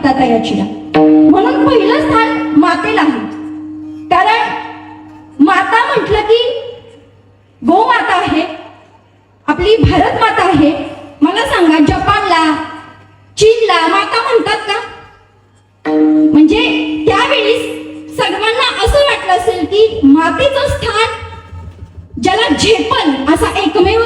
बघतात याचीला. म्हणून पहिलं स्थान मातेला आहे. कारण माता म्हटलं की गोमाता आहे, आपली भारत माता आहे. मला सांगा, जपानला, चीनला माता म्हणतात का? म्हणजे त्यावेळी सर्वांना असं वाटलं असेल की मातेचं स्थान ज्याला झेपल असा एकमेव